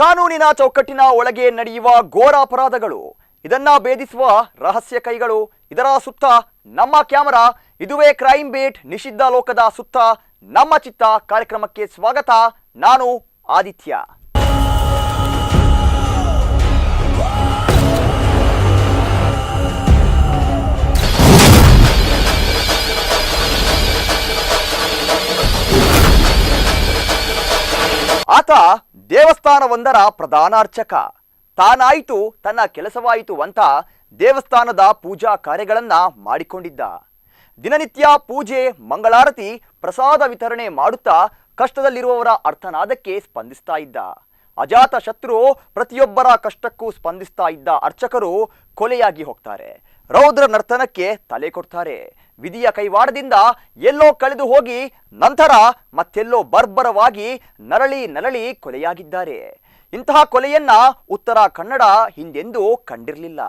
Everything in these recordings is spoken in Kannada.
ಕಾನೂನಿನ ಚೌಕಟ್ಟಿನ ಒಳಗೆ ನಡೆಯುವ ಘೋರ ಅಪರಾಧಗಳು, ಇದನ್ನ ಭೇದಿಸುವ ರಹಸ್ಯ ಕೈಗಳು, ಇದರ ಸುತ್ತ ನಮ್ಮ ಕ್ಯಾಮರಾ. ಇದುವೇ ಕ್ರೈಮ್ ಬೀಟ್ ನಿಷಿದ್ಧ ಲೋಕದ ಸುತ್ತ ನಮ್ಮ ಚಿತ್ತ ಕಾರ್ಯಕ್ರಮಕ್ಕೆ ಸ್ವಾಗತ. ನಾನು ಆದಿತ್ಯ. ಆತ ದೇವಸ್ಥಾನವೊಂದರ ಪ್ರಧಾನ ಅರ್ಚಕ. ತಾನಾಯಿತು ತನ್ನ ಕೆಲಸವಾಯಿತು ಅಂತ ದೇವಸ್ಥಾನದ ಪೂಜಾ ಕಾರ್ಯಗಳನ್ನ ಮಾಡಿಕೊಂಡಿದ್ದ. ದಿನನಿತ್ಯ ಪೂಜೆ, ಮಂಗಳಾರತಿ, ಪ್ರಸಾದ ವಿತರಣೆ ಮಾಡುತ್ತಾ ಕಷ್ಟದಲ್ಲಿರುವವರ ಅರ್ಥನಾದಕ್ಕೆ ಸ್ಪಂದಿಸ್ತಾ ಇದ್ದ. ಅಜಾತ ಶತ್ರು ಪ್ರತಿಯೊಬ್ಬರ ಕಷ್ಟಕ್ಕೂ ಸ್ಪಂದಿಸ್ತಾ ಇದ್ದ ಅರ್ಚಕರು ಕೊಲೆಯಾಗಿ ಹೋಗ್ತಾರೆ. ರೌದ್ರ ನರ್ತನಕ್ಕೆ ತಲೆ ಕೊಡ್ತಾರೆ. ವಿಧಿಯ ಕೈವಾಡದಿಂದ ಎಲ್ಲೋ ಕಳೆದು ಹೋಗಿ ನಂತರ ಮತ್ತೆಲ್ಲೋ ಬರ್ಬರವಾಗಿ ನರಳಿ ಕೊಲೆಯಾಗಿದ್ದಾರೆ. ಇಂತಹ ಕೊಲೆಯನ್ನ ಉತ್ತರ ಕನ್ನಡ ಹಿಂದೆಂದೂ ಕಂಡಿರಲಿಲ್ಲ.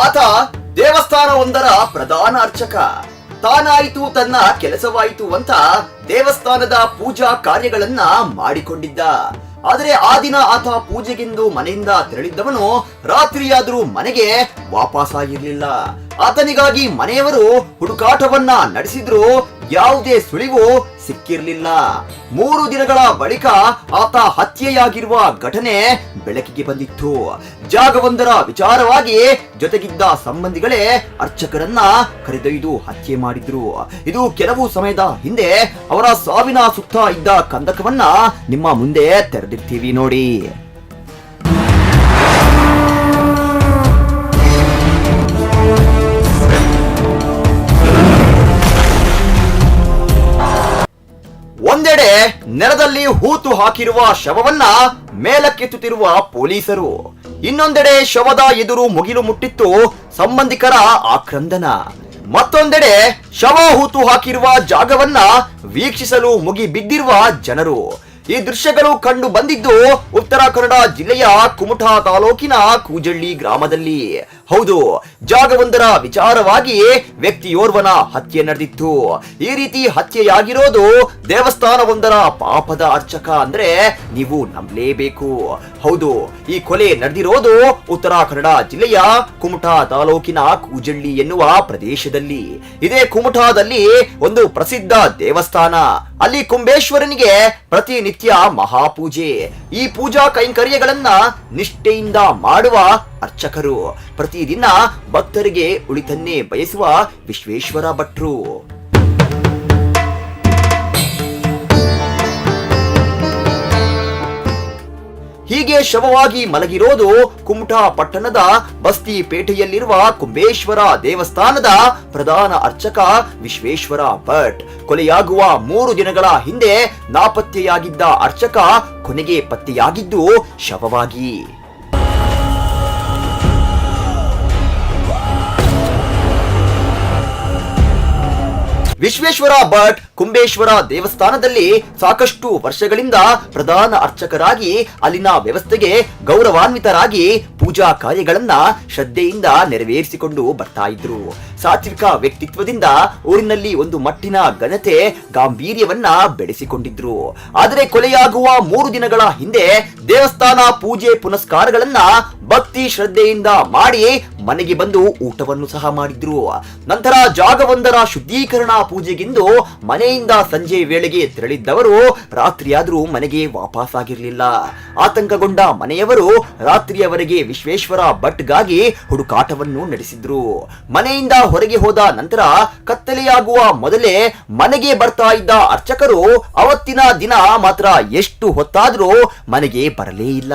ಆತ ದೇವಸ್ಥಾನವೊಂದರ ಪ್ರಧಾನ ಅರ್ಚಕ. ತಾನಾಯಿತು ತನ್ನ ಕೆಲಸವಾಯಿತು ಅಂತ ದೇವಸ್ಥಾನದ ಪೂಜಾ ಕಾರ್ಯಗಳನ್ನ ಮಾಡಿಕೊಂಡಿದ್ದ. ಆದರೆ ಆ ದಿನ ಆತ ಪೂಜೆಗೆಂದು ಮನೆಯಿಂದ ತೆರಳಿದ್ದವನು ರಾತ್ರಿಯಾದರೂ ಮನೆಗೆ ವಾಪಸ್ಸಾಗಿರ್ಲಿಲ್ಲ. ಆತನಿಗಾಗಿ ಮನೆಯವರು ಹುಡುಕಾಟವನ್ನ ನಡೆಸಿದ್ರು. ಯಾವುದೇ ಸುಳಿವು ಸಿಕ್ಕಿರ್ಲಿಲ್ಲ. 3 ದಿನಗಳ ಬಳಿಕ ಆತ ಹತ್ಯೆಯಾಗಿರುವ ಘಟನೆ ಬೆಳಕಿಗೆ ಬಂದಿತ್ತು. ಜಾಗವೊಂದರ ವಿಚಾರವಾಗಿ ಜೊತೆಗಿದ್ದ ಸಂಬಂಧಿಗಳೇ ಅರ್ಚಕರನ್ನ ಕರೆದೊಯ್ದು ಹತ್ಯೆ ಮಾಡಿದ್ರು. ಇದು ಕೆಲವು ಸಮಯದ ಹಿಂದೆ. ಅವರ ಸಾವಿನ ಸುತ್ತ ಇದ್ದ ಕಂದಕವನ್ನ ನಿಮ್ಮ ಮುಂದೆ ತೆರೆದಿರ್ತೀವಿ ನೋಡಿ. ಒಂದೆಡೆ ನೆಲದಲ್ಲಿ ಹೂತು ಹಾಕಿರುವ ಶವವನ್ನ ಮೇಲಕ್ಕೆತ್ತುತ್ತಿರುವ ಪೊಲೀಸರು, ಇನ್ನೊಂದೆಡೆ ಶವದ ಎದುರು ಮುಗಿಲು ಮುಟ್ಟಿತ್ತು ಸಂಬಂಧಿಕರ ಆಕ್ರಂದನ. ಮತ್ತೊಂದೆಡೆ ಶವ ಹೂತು ಹಾಕಿರುವ ಜಾಗವನ್ನ ವೀಕ್ಷಿಸಲು ಮುಗಿ ಬಿದ್ದಿರುವ ಜನರು. ಈ ದೃಶ್ಯಗಳು ಕಂಡು ಬಂದಿದ್ದು ಉತ್ತರ ಕನ್ನಡ ಜಿಲ್ಲೆಯ ಕುಮಟಾ ತಾಲೂಕಿನ ಕೂಜಳ್ಳಿ ಗ್ರಾಮದಲ್ಲಿ. ಹೌದು, ಜಾಗವೊಂದರ ವಿಚಾರವಾಗಿ ವ್ಯಕ್ತಿಯೋರ್ವನ ಹತ್ಯೆ ನಡೆದಿತ್ತು. ಈ ರೀತಿ ಹತ್ಯೆಯಾಗಿರೋದು ದೇವಸ್ಥಾನವೊಂದರ ಪಾಪದ ಅರ್ಚಕ ಅಂದ್ರೆ ನೀವು ನಂಬಲೇಬೇಕು. ಹೌದು, ಈ ಕೊಲೆ ನಡೆದಿರೋದು ಉತ್ತರ ಕನ್ನಡ ಜಿಲ್ಲೆಯ ಕುಮಟಾ ತಾಲೂಕಿನ ಕೂಜಳ್ಳಿ ಎನ್ನುವ ಪ್ರದೇಶದಲ್ಲಿ. ಇದೇ ಕುಮಟಾದಲ್ಲಿ ಒಂದು ಪ್ರಸಿದ್ಧ ದೇವಸ್ಥಾನ. ಅಲ್ಲಿ ಕುಂಬೇಶ್ವರನಿಗೆ ಪ್ರತಿನಿತ್ಯ ಮಹಾಪೂಜೆ. ಈ ಪೂಜಾ ಕೈಂಕರ್ಯಗಳನ್ನ ನಿಷ್ಠೆಯಿಂದ ಮಾಡುವ ಅರ್ಚಕರು. ಪ್ರತಿದಿನ ಭಕ್ತರಿಗೆ ಉಳಿತನ್ನೇ ಬಯಸುವ ವಿಶ್ವೇಶ್ವರ ಭಟ್ರು. ಹೀಗೆ ಶವವಾಗಿ ಮಲಗಿರೋದು ಕುಮಟಾ ಪಟ್ಟಣದ ಬಸ್ತಿ ಪೇಟೆಯಲ್ಲಿರುವ ಕುಂಬೇಶ್ವರ ದೇವಸ್ಥಾನದ ಪ್ರಧಾನ ಅರ್ಚಕ ವಿಶ್ವೇಶ್ವರ ಭಟ್. ಕೊಲೆಯಾಗುವ 3 ದಿನಗಳ ಹಿಂದೆ ನಾಪತ್ತೆಯಾಗಿದ್ದ ಅರ್ಚಕ ಕೊನೆಗೆ ಪತ್ತೆಯಾಗಿದ್ದು ಶವವಾಗಿ. ವಿಶ್ವೇಶ್ವರ ಭಟ್ ಕುಂಬೇಶ್ವರ ದೇವಸ್ಥಾನದಲ್ಲಿ ಸಾಕಷ್ಟು ವರ್ಷಗಳಿಂದ ಪ್ರಧಾನ ಅರ್ಚಕರಾಗಿ ಅಲ್ಲಿನ ವ್ಯವಸ್ಥೆಗೆ ಗೌರವಾನ್ವಿತರಾಗಿ ಪೂಜಾ ಕಾರ್ಯಗಳನ್ನ ಶ್ರದ್ಧೆಯಿಂದ ನೆರವೇರಿಸಿಕೊಂಡು ಬರ್ತಾ ಇದ್ರು. ಸಾತ್ವಿಕ ವ್ಯಕ್ತಿತ್ವದಿಂದ ಊರಿನಲ್ಲಿ ಒಂದು ಮಟ್ಟಿನ ಘನತೆ, ಗಾಂಭೀರ್ಯವನ್ನ ಬೆಳೆಸಿಕೊಂಡಿದ್ರು. ಆದರೆ ಕೊಲೆಯಾಗುವ 3 ದಿನಗಳ ಹಿಂದೆ ದೇವಸ್ಥಾನ ಪೂಜೆ ಪುನಸ್ಕಾರಗಳನ್ನ ಭಕ್ತಿ ಶ್ರದ್ಧೆಯಿಂದ ಮಾಡಿ ಮನೆಗೆ ಬಂದು ಊಟವನ್ನು ಸಹ ಮಾಡಿದ್ರು. ನಂತರ ಜಾಗವೊಂದರ ಶುದ್ಧೀಕರಣ ಪೂಜೆಗೆಂದು ಮನೆಯಿಂದ ಸಂಜೆ ವೇಳೆಗೆ ತೆರಳಿದ್ದವರು ರಾತ್ರಿಯಾದ್ರೂ ಮನೆಗೆ ವಾಪಸ್ಸಾಗಿರ್ಲಿಲ್ಲ. ಆತಂಕಗೊಂಡ ಮನೆಯವರು ರಾತ್ರಿಯವರೆಗೆ ವಿಶ್ವೇಶ್ವರ ಭಟ್ಗಾಗಿ ಹುಡುಕಾಟವನ್ನು ನಡೆಸಿದ್ರು. ಮನೆಯಿಂದ ಹೊರಗೆ ಹೋದ ನಂತರ ಕತ್ತಲೆಯಾಗುವ ಮೊದಲೇ ಮನೆಗೆ ಬರ್ತಾ ಇದ್ದ ಅರ್ಚಕರು ಅವತ್ತಿನ ದಿನ ಮಾತ್ರ ಎಷ್ಟು ಹೊತ್ತಾದ್ರೂ ಮನೆಗೆ ಬರಲೇ ಇಲ್ಲ.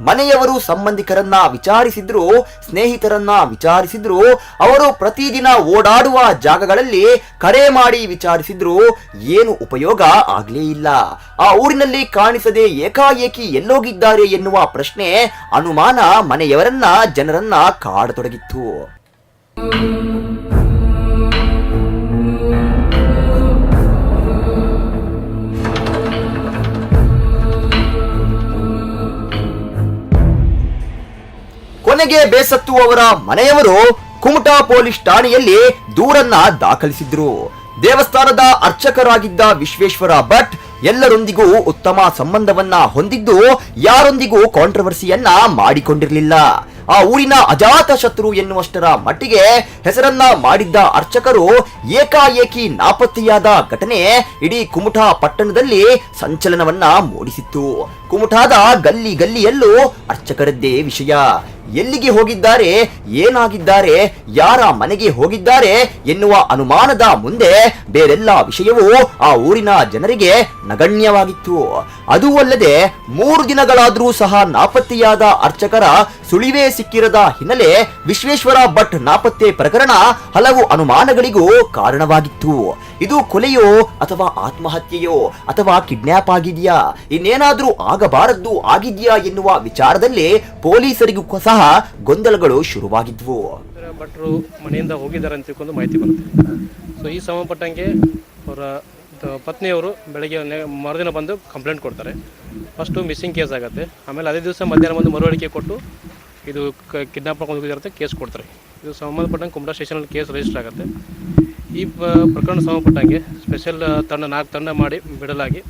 ಮನೆಯವರು ಸಂಬಂಧಿಕರನ್ನ ವಿಚಾರಿಸಿದ್ರು, ಸ್ನೇಹಿತರನ್ನ ವಿಚಾರಿಸಿದ್ರು. ಅವರು ಪ್ರತಿದಿನ ಓಡಾಡುವ ಜಾಗಗಳಲ್ಲಿ ಕರೆ ಮಾಡಿ ವಿಚಾರಿಸಿದ್ರು. ಏನು ಉಪಯೋಗ ಆಗ್ಲೇ ಇಲ್ಲ. ಆ ಊರಿನಲ್ಲಿ ಕಾಣಿಸದೆ ಏಕಾಏಕಿ ಎಲ್ಲೋಗಿದ್ದಾರೆ ಎನ್ನುವ ಪ್ರಶ್ನೆ, ಅನುಮಾನ ಮನೆಯವರನ್ನ, ಜನರನ್ನ ಕಾಡತೊಡಗಿತ್ತು. ಘಟನೆಗೆ ಬೇಸತ್ತು ಅವರ ಮನೆಯವರು ಕುಮಟಾ ಪೊಲೀಸ್ ಠಾಣೆಯಲ್ಲಿ ದೂರನ್ನ ದಾಖಲಿಸಿದ್ರು. ದೇವಸ್ಥಾನದ ಅರ್ಚಕರಾಗಿದ್ದ ವಿಶ್ವೇಶ್ವರ ಭಟ್ ಎಲ್ಲರೊಂದಿಗೂ ಉತ್ತಮ ಸಂಬಂಧವನ್ನ ಹೊಂದಿದ್ದು ಯಾರೊಂದಿಗೂ ಕಾಂಟ್ರವರ್ಸಿಯನ್ನ ಮಾಡಿಕೊಂಡಿರಲಿಲ್ಲ. ಆ ಊರಿನ ಅಜಾತ ಶತ್ರು ಎನ್ನುವಷ್ಟರ ಮಟ್ಟಿಗೆ ಹೆಸರನ್ನ ಮಾಡಿದ್ದ ಅರ್ಚಕರು ಏಕಾಏಕಿ ನಾಪತ್ತೆಯಾದ ಘಟನೆ ಇಡೀ ಕುಮಟಾ ಪಟ್ಟಣದಲ್ಲಿ ಸಂಚಲನವನ್ನ ಮೂಡಿಸಿತ್ತು. ಕುಮಟಾದ ಗಲ್ಲಿ ಗಲ್ಲಿಯಲ್ಲೂ ಅರ್ಚಕರದ್ದೇ ವಿಷಯ. ಎಲ್ಲಿಗೆ ಹೋಗಿದ್ದಾರೆ, ಏನಾಗಿದ್ದಾರೆ, ಯಾರ ಮನೆಗೆ ಹೋಗಿದ್ದಾರೆ ಎನ್ನುವ ಅನುಮಾನದ ಮುಂದೆ ಬೇರೆಲ್ಲ ವಿಷಯವೂ ಆ ಊರಿನ ಜನರಿಗೆ ನಗಣ್ಯವಾಗಿತ್ತು. ಅದೂ ಅಲ್ಲದೆ 3 ದಿನಗಳಾದರೂ ಸಹ ನಾಪತ್ತೆಯಾದ ಅರ್ಚಕರ ಸುಳಿವೇ ಸಿಕ್ಕಿರದ ಹಿನ್ನೆಲೆ ವಿಶ್ವೇಶ್ವರ ಭಟ್ ನಾಪತ್ತೆ ಪ್ರಕರಣ ಹಲವು ಅನುಮಾನಗಳಿಗೂ ಕಾರಣವಾಗಿತ್ತು. ಇದು ಕೊಲೆಯೋ ಅಥವಾ ಆತ್ಮಹತ್ಯೆಯೋ ಅಥವಾ ಕಿಡ್ನಾಪ್ ಆಗಿದೆಯಾ, ಇನ್ನೇನಾದ್ರೂ ಆಗಬಾರದ್ದು ಆಗಿದೆಯಾ ಎನ್ನುವ ವಿಚಾರದಲ್ಲಿ ಪೊಲೀಸರಿಗೂ ಸಹ ಗೊಂದಲಗಳು ಶುರುವಾಗಿದ್ವು. ಭಟ್ರು ಮನೆಯಿಂದ ಹೋಗಿದ್ದಾರೆ ಅಂತ ತಿಳ್ಕೊಂಡು ಮಾಹಿತಿ ಬರುತ್ತೆ. ಸೊ ಈ ಸಂಬಂಧಪಟ್ಟಂಗೆ ಅವರ ಪತ್ನಿಯವರು ಬೆಳಗ್ಗೆ ಮರುದಿನ ಬಂದು ಕಂಪ್ಲೇಂಟ್ ಕೊಡ್ತಾರೆ. ಫಸ್ಟು ಮಿಸ್ಸಿಂಗ್ ಕೇಸ್ ಆಗುತ್ತೆ. ಆಮೇಲೆ ಅದೇ ದಿವಸ ಮಧ್ಯಾಹ್ನ ಬಂದು ಮರುವಳಿಕೆ ಕೊಟ್ಟು ಇದು ಕಿಡ್ನಾಪ್ ಮಾಡ್ಕೊಂಡು ಹೋಗಿದ್ದಾರೆ ಅಂತ ಕೇಸ್ ಕೊಡ್ತಾರೆ. ಇದು ಸಂಬಂಧಪಟ್ಟಂಗೆ ಕುಮಟಾ ಸ್ಟೇಷನಲ್ಲಿ ಕೇಸ್ ರಿಜಿಸ್ಟರ್ ಆಗುತ್ತೆ. ಈ ಪ್ರಕರಣ ಸಂಬಂಧಪಟ್ಟಂಗೆ ಸ್ಪೆಷಲ್ 4 ತಂಡ ಮಾಡಿ ಬಿಡಲಾಗಿ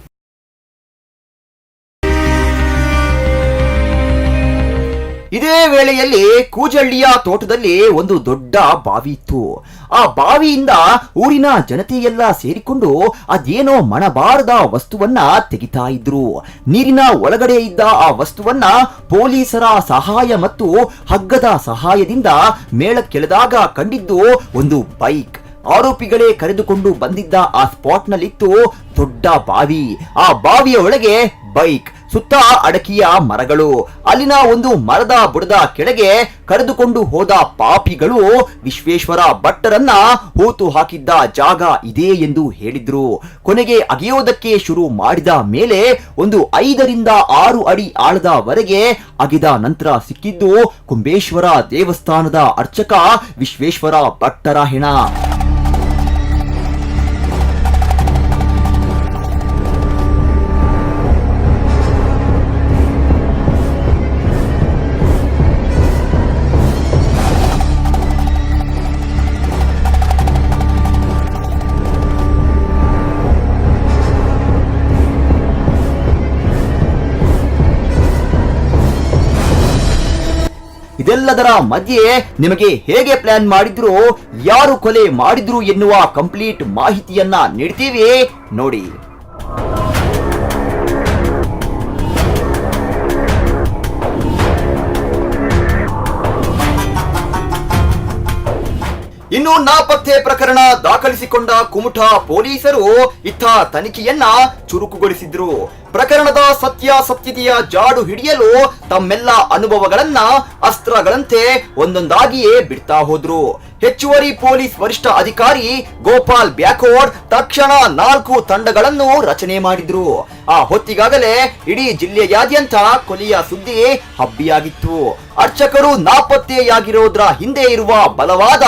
ಇದೇ ವೇಳೆಯಲ್ಲಿ ಕೂಜಳ್ಳಿಯ ತೋಟದಲ್ಲಿ ಒಂದು ದೊಡ್ಡ ಬಾವಿ ಇತ್ತು. ಆ ಬಾವಿಯಿಂದ ಊರಿನ ಜನತೆಯೆಲ್ಲ ಸೇರಿಕೊಂಡು ಅದೇನೋ ಮಣಬಾರದ ವಸ್ತುವನ್ನ ತೆಗಿತಾ ಇದ್ರು. ನೀರಿನ ಒಳಗಡೆ ಇದ್ದ ಆ ವಸ್ತುವನ್ನ ಪೊಲೀಸರ ಸಹಾಯ ಮತ್ತು ಹಗ್ಗದ ಸಹಾಯದಿಂದ ಮೇಳಕ್ಕೆಳೆದಾಗ ಕಂಡಿದ್ದು ಒಂದು ಬೈಕ್. ಆರೋಪಿಗಳೇ ಕರೆದುಕೊಂಡು ಬಂದಿದ್ದ ಆ ಸ್ಪಾಟ್ನಲ್ಲಿತ್ತು ದೊಡ್ಡ ಬಾವಿ. ಆ ಬಾವಿಯ ಒಳಗೆ ಬೈಕ್, ಸುತ್ತ ಅಡಕಿಯ ಮರಗಳು. ಅಲ್ಲಿನ ಒಂದು ಮರದ ಬುಡದ ಕೆಳಗೆ ಕರೆದುಕೊಂಡು ಹೋದ ಪಾಪಿಗಳು ವಿಶ್ವೇಶ್ವರ ಭಟ್ಟರನ್ನ ಹೂತು ಹಾಕಿದ್ದ ಜಾಗ ಇದೆ ಎಂದು ಹೇಳಿದ್ರು. ಕೊನೆಗೆ ಅಗೆಯೋದಕ್ಕೆ ಶುರು ಮಾಡಿದ ಮೇಲೆ ಒಂದು 5 ರಿಂದ 6 ಅಡಿ ಆಳದವರೆಗೆ ಅಗೆದ ನಂತರ ಸಿಕ್ಕಿದ್ದು ಕುಂಬೇಶ್ವರ ದೇವಸ್ಥಾನದ ಅರ್ಚಕ ವಿಶ್ವೇಶ್ವರ ಭಟ್ಟರ ಹೆಣ. ಇದೆಲ್ಲದರ ಮಧ್ಯೆ ನಿಮಗೆ ಹೇಗೆ ಪ್ಲಾನ್ ಮಾಡಿದ್ರು, ಯಾರು ಕೊಲೆ ಮಾಡಿದ್ರು ಎನ್ನುವ ಕಂಪ್ಲೀಟ್ ಮಾಹಿತಿಯನ್ನ ನೀಡ್ತೀವಿ ನೋಡಿ. ಇನ್ನು ನಾಪತ್ತೆ ಪ್ರಕರಣ ದಾಖಲಿಸಿಕೊಂಡ ಕುಮಟಾ ಪೊಲೀಸರು ಇತ್ತ ತನಿಖೆಯನ್ನ ಚುರುಕುಗೊಳಿಸಿದ್ರು. ಪ್ರಕರಣದ ಸತ್ಯಾಸತ್ಯತೆಯ ಜಾಡು ಹಿಡಿಯಲು ತಮ್ಮೆಲ್ಲ ಅನುಭವಗಳನ್ನ ಅಸ್ತ್ರಗಳಂತೆ ಒಂದೊಂದಾಗಿಯೇ ಬಿಡ್ತಾ ಹೋದ್ರು. ಹೆಚ್ಚುವರಿ ಪೊಲೀಸ್ ವರಿಷ್ಠ ಅಧಿಕಾರಿ ಗೋಪಾಲ್ ಬ್ಯಾಕೋಡ್ ತಕ್ಷಣ 4 ತಂಡಗಳನ್ನು ರಚನೆ ಮಾಡಿದ್ರು. ಆ ಹೊತ್ತಿಗಾಗಲೇ ಇಡೀ ಜಿಲ್ಲೆಯಾದ್ಯಂತ ಕೊಲೆಯ ಸುದ್ದಿ ಹಬ್ಬಿಯಾಗಿತ್ತು. ಅರ್ಚಕರು ನಾಪತ್ತೆಯಾಗಿರೋದ್ರ ಹಿಂದೆ ಇರುವ ಬಲವಾದ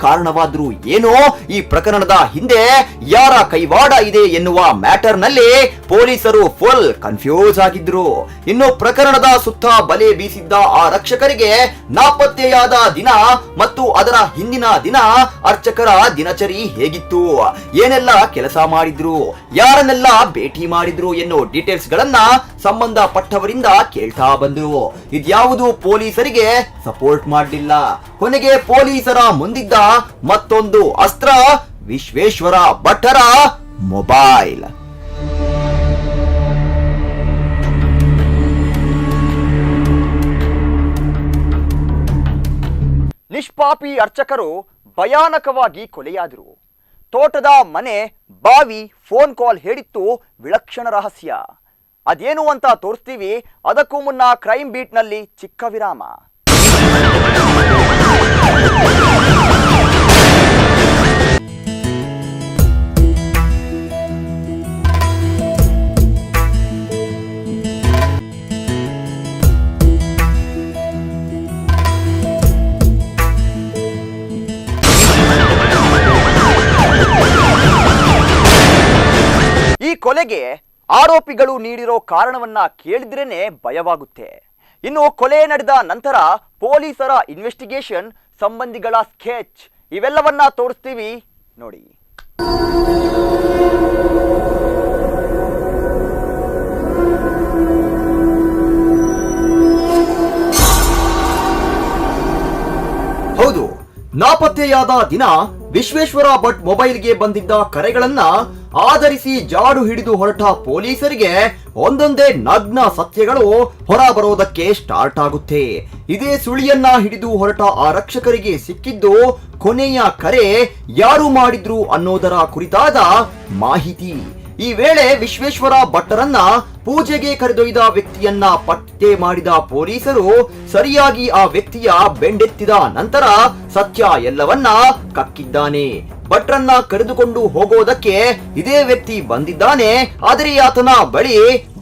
ಕಾರಣವಾದ್ರೂ ಏನೋ, ಈ ಪ್ರಕರಣದ ಹಿಂದೆ ಯಾರ ಕೈವಾಡ ಇದೆ ಎನ್ನುವ ಮ್ಯಾಟರ್ ನಲ್ಲಿ ಪೊಲೀಸರು ಫುಲ್ ಕನ್ಫ್ಯೂಸ್ ಆಗಿದ್ರು. ಇನ್ನು ಪ್ರಕರಣದ ಸುತ್ತ ಬಲೆ ಬೀಸಿದ್ದ ಆ ರಕ್ಷಕರಿಗೆ ನಾಪತ್ತೆಯಾದ ದಿನ ಮತ್ತು ಅದರ ಹಿಂದಿನ ದಿನ ಅರ್ಚಕರ ದಿನಚರಿ ಹೇಗಿತ್ತು, ಏನೆಲ್ಲ ಕೆಲಸ ಮಾಡಿದ್ರು, ಯಾರನ್ನೆಲ್ಲ ಭೇಟಿ ಮಾಡಿದ್ರು ಎನ್ನೋ ಡೀಟೇಲ್ಸ್ ಗಳನ್ನ ಸಂಬಂಧಪಟ್ಟವರಿಂದ ಕೇಳ್ತಾ ಬಂದ್ರು. ಇದ್ಯಾವುದು ಪೊಲೀಸರಿಗೆ ಸಪೋರ್ಟ್ ಮಾಡಲಿಲ್ಲ. ಕೊನೆಗೆ ಪೊಲೀಸರ ಮುಂದಿದ್ದ ಮತ್ತೊಂದು ಅಸ್ತ್ರ ವಿಶ್ವೇಶ್ವರ ಭಟ್ಟರ ಮೊಬೈಲ್. ನಿಷ್ಪಾಪಿ ಅರ್ಚಕರು ಭಯಾನಕವಾಗಿ ಕೊಲೆಯಾದರು. ತೋಟದ ಮನೆ, ಬಾವಿ, ಫೋನ್ ಕಾಲ್ ಹೇಳಿತ್ತು ವಿಲಕ್ಷಣ ರಹಸ್ಯ. ಅದೇನು ಅಂತ ತೋರಿಸ್ತೀವಿ. ಅದಕ್ಕೂ ಮುನ್ನ ಕ್ರೈಮ್ ಬೀಟ್ನಲ್ಲಿ ಚಿಕ್ಕ ವಿರಾಮ. ಈ ಕೊಲೆಗೆ ಆರೋಪಿಗಳು ನೀಡಿರೋ ಕಾರಣವನ್ನ ಕೇಳಿದ್ರೇನೆ ಭಯವಾಗುತ್ತೆ. ಇನ್ನು ಕೊಲೆ ನಡೆದ ನಂತರ ಪೊಲೀಸರ ಇನ್ವೆಸ್ಟಿಗೇಷನ್, ಸಂಬಂಧಿಗಳ ಸ್ಕೆಚ್ ಇವೆಲ್ಲವನ್ನ ತೋರಿಸ್ತೀವಿ ನೋಡಿ. ಹೌದು, ನಾಪತ್ತೆಯಾದ ದಿನ ವಿಶ್ವೇಶ್ವರ ಭಟ್ ಮೊಬೈಲ್ಗೆ ಬಂದಿದ್ದ ಕರೆಗಳನ್ನ ಆಧರಿಸಿ ಜಾಡು ಹಿಡಿದು ಹೊರಟ ಪೊಲೀಸರಿಗೆ ಒಂದೊಂದೇ ನಗ್ನ ಸತ್ಯಗಳು ಹೊರ ಬರೋದಕ್ಕೆ ಸ್ಟಾರ್ಟ್ ಆಗುತ್ತೆ. ಇದೇ ಸುಳಿಯನ್ನ ಹಿಡಿದು ಹೊರಟ ಆರಕ್ಷಕರಿಗೆ ಸಿಕ್ಕಿದ್ದು ಕೊನೆಯ ಕರೆ ಯಾರು ಮಾಡಿದ್ರು ಅನ್ನೋದರ ಕುರಿತಾದ ಮಾಹಿತಿ. ಈ ವೇಳೆ ವಿಶ್ವೇಶ್ವರ ಭಟ್ಟರನ್ನ ಪೂಜೆಗೆ ಕರೆದೊಯ್ದ ವ್ಯಕ್ತಿಯನ್ನ ಪತ್ತೆ ಮಾಡಿದ ಪೊಲೀಸರು ಸರಿಯಾಗಿ ಆ ವ್ಯಕ್ತಿಯ ಬೆಂಡೆತ್ತಿದ ನಂತರ ಸತ್ಯ ಎಲ್ಲವನ್ನ ಕಕ್ಕಿದ್ದಾನೆ. ಭಟ್ರನ್ನ ಕರೆದುಕೊಂಡು ಹೋಗೋದಕ್ಕೆ ಇದೇ ವ್ಯಕ್ತಿ ಬಂದಿದ್ದಾನೆ. ಆದರೆ ಆತನ ಬಳಿ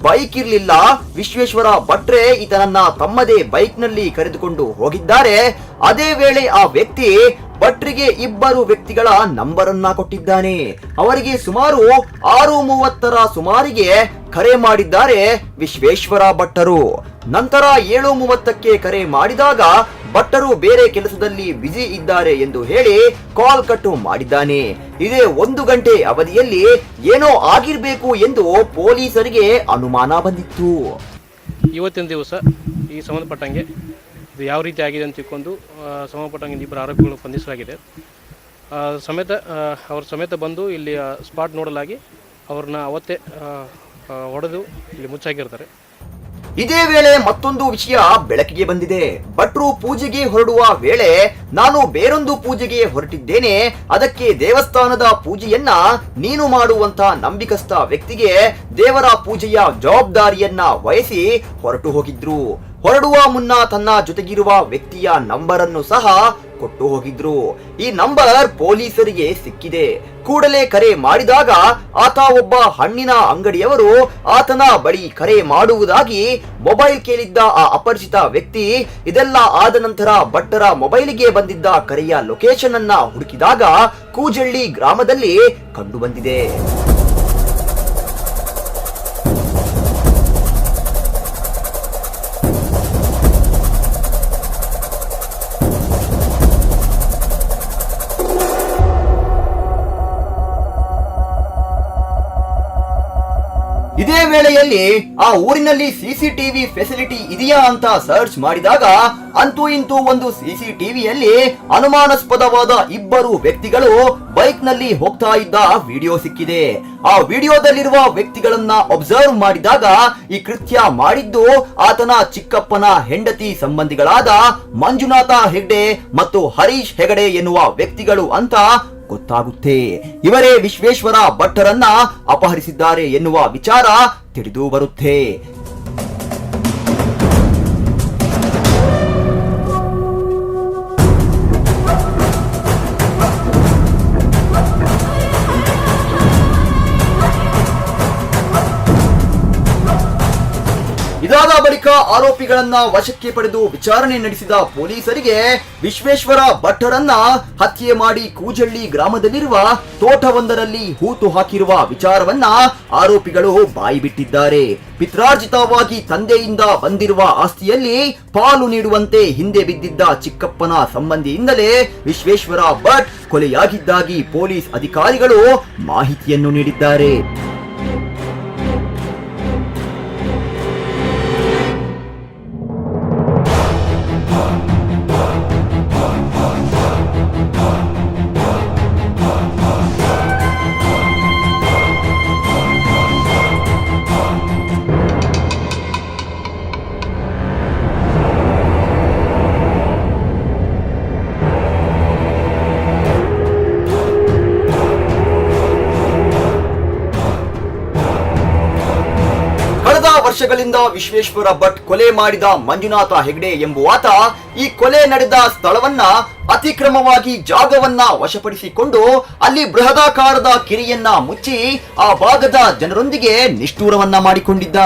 ಬೈಕ್ ಇರ್ಲಿಲ್ಲ. ವಿಶ್ವೇಶ್ವರ ಭಟ್ರೆ ಈತನನ್ನ ತಮ್ಮದೇ ಬೈಕ್ ನಲ್ಲಿ ಕರೆದುಕೊಂಡು ಹೋಗಿದ್ದಾರೆ. ಅದೇ ವೇಳೆ ಆ ವ್ಯಕ್ತಿ ಭಟ್ರಿಗೆ ಇಬ್ಬರು ವ್ಯಕ್ತಿಗಳ ನಂಬರ್ ಅನ್ನ ಕೊಟ್ಟಿದ್ದಾನೆ. ಅವರಿಗೆ ಸುಮಾರು 6:30 ಸುಮಾರಿಗೆ ಕರೆ ಮಾಡಿದ್ದಾರೆ ವಿಶ್ವೇಶ್ವರ ಭಟ್ಟರು. ನಂತರ 7:30ಕ್ಕೆ ಕರೆ ಮಾಡಿದಾಗ ಭಟ್ಟರು ಬೇರೆ ಕೆಲಸದಲ್ಲಿ ಬ್ಯುಸಿ ಇದ್ದಾರೆ ಎಂದು ಹೇಳಿ ಕಾಲ್ ಕಟ್ ಮಾಡಿದ್ದಾನೆ. ಇದೇ 1 ಗಂಟೆ ಅವಧಿಯಲ್ಲಿ ಏನೋ ಆಗಿರ್ಬೇಕು ಎಂದು ಪೊಲೀಸರಿಗೆ ಅನುಮಾನ ಬಂದಿತ್ತು. ಇವತ್ತಿನ ದಿವಸ ಈ ಸಂಬಂಧಪಟ್ಟಂಗೆ ಇದು ಯಾವ ರೀತಿ ಆಗಿದೆ ಅಂತ ತಿಳ್ಕೊಂಡು ಸಂಬಂಧಪಟ್ಟಂಗೆ ಇಬ್ಬರು ಆರೋಪಿಗಳು ಬಂಧಿಸಲಾಗಿದೆ. ಅವ್ರ ಸಮೇತ ಬಂದು ಇಲ್ಲಿ ಸ್ಪಾಟ್ ನೋಡಲಾಗಿ ಅವ್ರನ್ನ ಅವತ್ತೇ ಹೊಡೆದು ಇಲ್ಲಿ ಮುಚ್ಚಾಕಿರ್ತಾರೆ. ಇದೇ ವೇಳೆ ಮತ್ತೊಂದು ವಿಷಯ ಬೆಳಕಿಗೆ ಬಂದಿದೆ. ಭಟ್ರು ಪೂಜೆಗೆ ಹೊರಡುವ ವೇಳೆ ನಾನು ಬೇರೊಂದು ಪೂಜೆಗೆ ಹೊರಟಿದ್ದೇನೆ, ಅದಕ್ಕೆ ದೇವಸ್ಥಾನದ ಪೂಜೆಯನ್ನ ನೀನು ಮಾಡುವಂತ ನಂಬಿಕಸ್ಥ ವ್ಯಕ್ತಿಗೆ ದೇವರ ಪೂಜೆಯ ಜವಾಬ್ದಾರಿಯನ್ನ ವಹಿಸಿ ಹೊರಟು ಹೋಗಿದ್ರು. ಹೊರಡುವ ಮುನ್ನ ತನ್ನ ಜೊತೆಗಿರುವ ವ್ಯಕ್ತಿಯ ನಂಬರ್ ಅನ್ನು ಸಹ ಕೊಟ್ಟು ಹೋಗಿದ್ರು. ಈ ನಂಬರ್ ಪೊಲೀಸರಿಗೆ ಸಿಕ್ಕಿದೆ. ಕೂಡಲೇ ಕರೆ ಮಾಡಿದಾಗ ಆತ ಒಬ್ಬ ಹಣ್ಣಿನ ಅಂಗಡಿಯವರು ಆತನ ಬಳಿ ಕರೆ ಮಾಡುವುದಾಗಿ ಮೊಬೈಲ್ ಕೇಳಿದ್ದ ಆ ಅಪರಿಚಿತ ವ್ಯಕ್ತಿ. ಇದೆಲ್ಲ ಆದ ನಂತರ ಭಟ್ಟರ ಮೊಬೈಲ್ಗೆ ಬಂದಿದ್ದ ಕರೆಯ ಲೊಕೇಶನ್ ಅನ್ನ ಹುಡುಕಿದಾಗ ಕೂಜಳ್ಳಿ ಗ್ರಾಮದಲ್ಲಿ ಕಂಡು ಬಂದಿದೆ. ಇದೇ ವೇಳೆಯಲ್ಲಿ ಆ ಊರಿನಲ್ಲಿ ಸಿಸಿಟಿವಿ ಫೆಸಿಲಿಟಿ ಇದೆಯಾ ಅಂತ ಸರ್ಚ್ ಮಾಡಿದಾಗ ಅಂತೂ ಇಂತೂ ಒಂದು ಸಿಸಿಟಿವಿಯಲ್ಲಿ ಅನುಮಾನಾಸ್ಪದವಾದ ಇಬ್ಬರು ವ್ಯಕ್ತಿಗಳು ಬೈಕ್ ನಲ್ಲಿ ಹೋಗ್ತಾ ಇದ್ದ ವಿಡಿಯೋ ಸಿಕ್ಕಿದೆ. ಆ ವಿಡಿಯೋದಲ್ಲಿರುವ ವ್ಯಕ್ತಿಗಳನ್ನ ಅಬ್ಸರ್ವ್ ಮಾಡಿದಾಗ ಈ ಕೃತ್ಯ ಮಾಡಿದ್ದು ಆತನ ಚಿಕ್ಕಪ್ಪನ ಹೆಂಡತಿ ಸಂಬಂಧಿಗಳಾದ ಮಂಜುನಾಥ ಹೆಗ್ಡೆ ಮತ್ತು ಹರೀಶ್ ಹೆಗಡೆ ಎನ್ನುವ ವ್ಯಕ್ತಿಗಳು ಅಂತ ಗೊತ್ತಾಗುತ್ತೆ. ಇವರೇ ವಿಶ್ವೇಶ್ವರ ಭಟ್ಟರನ್ನ ಅಪಹರಿಸಿದ್ದಾರೆ ಎನ್ನುವ ವಿಚಾರ ತಿಳಿದು ಬರುತ್ತೆ. ಇದಾದ ಬಳಿಕ ಆರೋಪಿಗಳನ್ನ ವಶಕ್ಕೆ ಪಡೆದು ವಿಚಾರಣೆ ನಡೆಸಿದ ಪೊಲೀಸರಿಗೆ ವಿಶ್ವೇಶ್ವರ ಭಟ್ಟರನ್ನ ಹತ್ಯೆ ಮಾಡಿ ಕೂಜಳ್ಳಿ ಗ್ರಾಮದಲ್ಲಿರುವ ತೋಟವೊಂದರಲ್ಲಿ ಹೂತು ಹಾಕಿರುವ ವಿಚಾರವನ್ನ ಆರೋಪಿಗಳು ಬಾಯಿಬಿಟ್ಟಿದ್ದಾರೆ. ಪಿತ್ರಾರ್ಜಿತವಾಗಿ ತಂದೆಯಿಂದ ಬಂದಿರುವ ಆಸ್ತಿಯಲ್ಲಿ ಪಾಲು ನೀಡುವಂತೆ ಹಿಂದೆ ಬಿದ್ದಿದ್ದ ಚಿಕ್ಕಪ್ಪನ ಸಂಬಂಧಿಯಿಂದಲೇ ವಿಶ್ವೇಶ್ವರ ಭಟ್ ಕೊಲೆಯಾಗಿದ್ದಾಗಿ ಪೊಲೀಸ್ ಅಧಿಕಾರಿಗಳು ಮಾಹಿತಿಯನ್ನು ನೀಡಿದ್ದಾರೆ. ವರ್ಷಗಳಿಂದ ವಿಶ್ವೇಶ್ವರ ಭಟ್ ಕೊಲೆ ಮಾಡಿದ ಮಂಜುನಾಥ ಹೆಗ್ಡೆ ಎಂಬುವಾತ ಈ ಕೊಲೆ ನಡೆದ ಸ್ಥಳವನ್ನ ಅತಿಕ್ರಮವಾಗಿ ಜಾಗವನ್ನ ವಶಪಡಿಸಿಕೊಂಡು ಅಲ್ಲಿ ಬೃಹದಾಕಾರದ ಕಿರಿಯನ್ನ ಮುಚ್ಚಿ ಆ ಭಾಗದ ಜನರೊಂದಿಗೆ ನಿಷ್ಠೂರವನ್ನ ಮಾಡಿಕೊಂಡಿದ್ದ.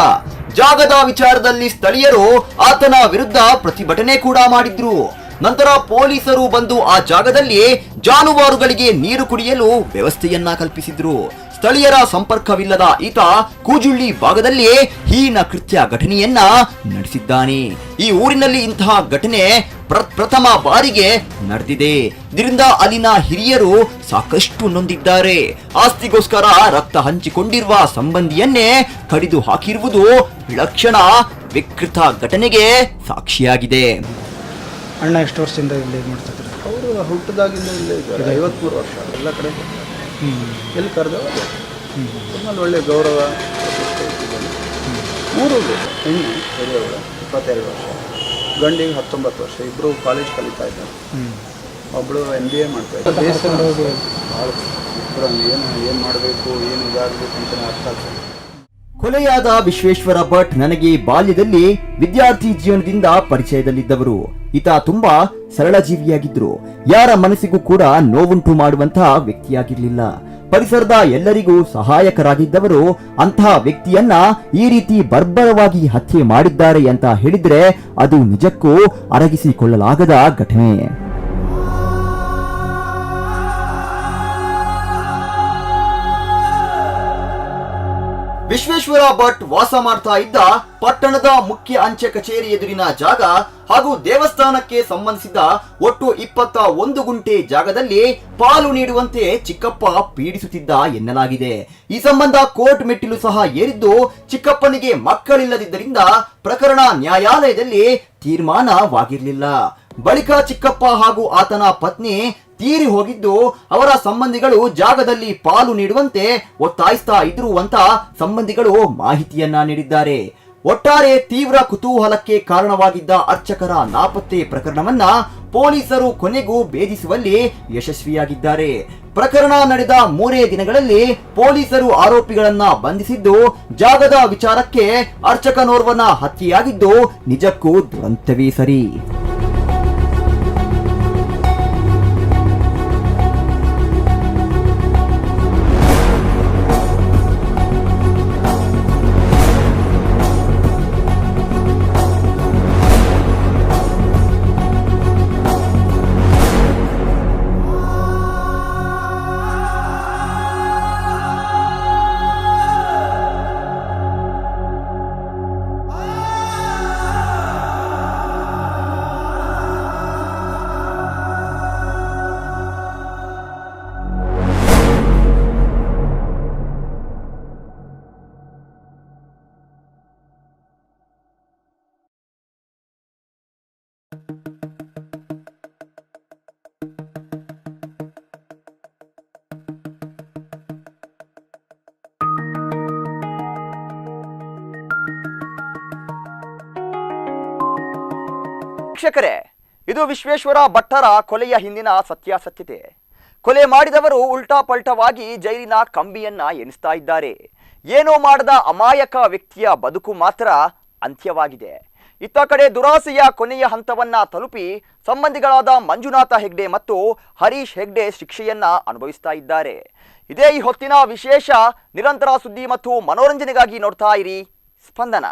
ಜಾಗದ ವಿಚಾರದಲ್ಲಿ ಸ್ಥಳೀಯರು ಆತನ ವಿರುದ್ಧ ಪ್ರತಿಭಟನೆ ಕೂಡ ಮಾಡಿದ್ರು. ನಂತರ ಪೊಲೀಸರು ಬಂದು ಆ ಜಾಗದಲ್ಲಿ ಜಾನುವಾರುಗಳಿಗೆ ನೀರು ಕುಡಿಯಲು ವ್ಯವಸ್ಥೆಯನ್ನ ಕಲ್ಪಿಸಿದ್ರು. ಸ್ಥಳೀಯರ ಸಂಪರ್ಕವಿಲ್ಲದ ಈತ ಕೂಜುಳ್ಳಿ ಭಾಗದಲ್ಲಿ ಹೀನ ಕೃತ್ಯ ಘಟನೆಯನ್ನ ನಡೆಸಿದ್ದಾನೆ. ಈ ಊರಿನಲ್ಲಿ ಇಂತಹ ಘಟನೆ ಪ್ರಥಮ ಬಾರಿಗೆ ನಡೆದಿದೆ. ಇದರಿಂದ ಅಲ್ಲಿನ ಹಿರಿಯರು ಸಾಕಷ್ಟು ನೊಂದಿದ್ದಾರೆ. ಆಸ್ತಿಗೋಸ್ಕರ ರಕ್ತ ಹಂಚಿಕೊಂಡಿರುವ ಸಂಬಂಧಿಯನ್ನೇ ಕಡಿದು ಹಾಕಿರುವುದು ವಿಲಕ್ಷಣ ವಿಕೃತ ಘಟನೆಗೆ ಸಾಕ್ಷಿಯಾಗಿದೆ. ಅಣ್ಣ ಎಷ್ಟು ವರ್ಷದಿಂದ ಇಲ್ಲಿ ಮಾಡ್ತಿದ್ರು? ಅವರು ಹುಟ್ಟಿದಾಗಿಂದ ಇಲ್ಲೇ ಇದ್ದಾರೆ. 53 ವರ್ಷ ಎಲ್ಲ ಕಡೆ ಎಲ್ಲಿ ಕರೆದವ ತುಂಬಲ್ಲಿ ಒಳ್ಳೆಯ ಗೌರವ. 3 ಹೆಣ್ಣು ಹಿರಿಯವರು 22 ವರ್ಷ, ಗಂಡಿಗೆ 19 ವರ್ಷ. ಇಬ್ಬರು ಕಾಲೇಜ್ ಕಲಿತಾ ಇದ್ದಾರೆ. ಒಬ್ಬಳು MBA ಮಾಡ್ತಾ ಇದ್ದಾರೆ. ಭಾಳ ಇಬ್ಬರು ಏನು ಮಾಡಬೇಕು ಏನು ಇದಾಗಬೇಕು ಅಂತ ಅರ್ಥ ಆಗ್ತದೆ. ಕೊಲೆಯಾದ ವಿಶ್ವೇಶ್ವರ ಭಟ್ ನನಗೆ ಬಾಲ್ಯದಲ್ಲಿ ವಿದ್ಯಾರ್ಥಿ ಜೀವನದಿಂದ ಪರಿಚಯದಲ್ಲಿದ್ದವರು. ಈತ ತುಂಬಾ ಸರಳ ಜೀವಿಯಾಗಿದ್ರು. ಯಾರ ಮನಸ್ಸಿಗೂ ಕೂಡ ನೋವುಂಟು ಮಾಡುವಂತಹ ವ್ಯಕ್ತಿಯಾಗಿರ್ಲಿಲ್ಲ. ಪರಿಸರದ ಎಲ್ಲರಿಗೂ ಸಹಾಯಕರಾಗಿದ್ದವರು. ಅಂತಹ ವ್ಯಕ್ತಿಯನ್ನ ಈ ರೀತಿ ಬರ್ಬರವಾಗಿ ಹತ್ಯೆ ಮಾಡಿದ್ದಾರೆ ಅಂತ ಹೇಳಿದ್ರೆ ಅದು ನಿಜಕ್ಕೂ ಅರಗಿಸಿಕೊಳ್ಳಲಾಗದ ಘಟನೆ. ವಿಶ್ವೇಶ್ವರ ಭಟ್ ವಾಸ ಮಾಡ್ತಾ ಇದ್ದ ಪಟ್ಟಣದ ಮುಖ್ಯ ಅಂಚೆ ಕಚೇರಿ ಎದುರಿನ ಜಾಗ ಹಾಗೂ ದೇವಸ್ಥಾನಕ್ಕೆ ಸಂಬಂಧಿಸಿದ ಒಟ್ಟು 21 ಗುಂಟೆ ಜಾಗದಲ್ಲಿ ಪಾಲು ನೀಡುವಂತೆ ಚಿಕ್ಕಪ್ಪ ಪೀಡಿಸುತ್ತಿದ್ದ ಎನ್ನಲಾಗಿದೆ. ಈ ಸಂಬಂಧ ಕೋರ್ಟ್ ಮೆಟ್ಟಿಲು ಸಹ ಏರಿದ್ದು ಚಿಕ್ಕಪ್ಪನಿಗೆ ಮಕ್ಕಳಿಲ್ಲದಿದ್ದರಿಂದ ಪ್ರಕರಣ ನ್ಯಾಯಾಲಯದಲ್ಲಿ ತೀರ್ಮಾನವಾಗಿರಲಿಲ್ಲ. ಬಳಿಕ ಚಿಕ್ಕಪ್ಪ ಹಾಗೂ ಆತನ ಪತ್ನಿ ತೀರಿ ಹೋಗಿದ್ದು ಅವರ ಸಂಬಂಧಿಗಳು ಜಾಗದಲ್ಲಿ ಪಾಲು ನೀಡುವಂತೆ ಒತ್ತಾಯಿಸ್ತಾ ಇದ್ರು ಅಂತ ಸಂಬಂಧಿಗಳು ಮಾಹಿತಿಯನ್ನ ನೀಡಿದ್ದಾರೆ. ಒಟ್ಟಾರೆ ತೀವ್ರ ಕುತೂಹಲಕ್ಕೆ ಕಾರಣವಾಗಿದ್ದ ಅರ್ಚಕರ ನಾಪತ್ತೆ ಪ್ರಕರಣವನ್ನ ಪೊಲೀಸರು ಕೊನೆಗೂ ಭೇದಿಸುವಲ್ಲಿ ಯಶಸ್ವಿಯಾಗಿದ್ದಾರೆ. ಪ್ರಕರಣ ನಡೆದ 3 ದಿನಗಳಲ್ಲಿ ಪೊಲೀಸರು ಆರೋಪಿಗಳನ್ನ ಬಂಧಿಸಿದ್ದು ಜಾಗದ ವಿಚಾರಕ್ಕೆ ಅರ್ಚಕನೋರ್ವನ ಹತ್ಯೆಯಾಗಿದ್ದು ನಿಜಕ್ಕೂ ದುರಂತವೇ ಸರಿ. ವೀಕ್ಷಕರೇ, ಇದು ವಿಶ್ವೇಶ್ವರ ಭಟ್ಟರ ಕೊಲೆಯ ಹಿಂದಿನ ಸತ್ಯಾಸತ್ಯತೆ. ಕೊಲೆ ಮಾಡಿದವರು ಉಲ್ಟಾ ಪಲ್ಟವಾಗಿ ಜೈಲಿನ ಕಂಬಿಯನ್ನ ಎಣಿಸ್ತಾ ಇದ್ದಾರೆ. ಏನೋ ಮಾಡದ ಅಮಾಯಕ ವ್ಯಕ್ತಿಯ ಬದುಕು ಮಾತ್ರ ಅಂತ್ಯವಾಗಿದೆ. ಇತ್ತ ಕಡೆ ದುರಾಸೆಯ ಕೊನೆಯ ಹಂತವನ್ನ ತಲುಪಿ ಸಂಬಂಧಿಗಳಾದ ಮಂಜುನಾಥ ಹೆಗ್ಡೆ ಮತ್ತು ಹರೀಶ್ ಹೆಗ್ಡೆ ಶಿಕ್ಷೆಯನ್ನ ಅನುಭವಿಸ್ತಾ ಇದ್ದಾರೆ. ಇದೇ ಈ ಹೊತ್ತಿನ ವಿಶೇಷ. ನಿರಂತರ ಸುದ್ದಿ ಮತ್ತು ಮನೋರಂಜನೆಗಾಗಿ ನೋಡ್ತಾ ಇರಿ ಸ್ಪಂದನ.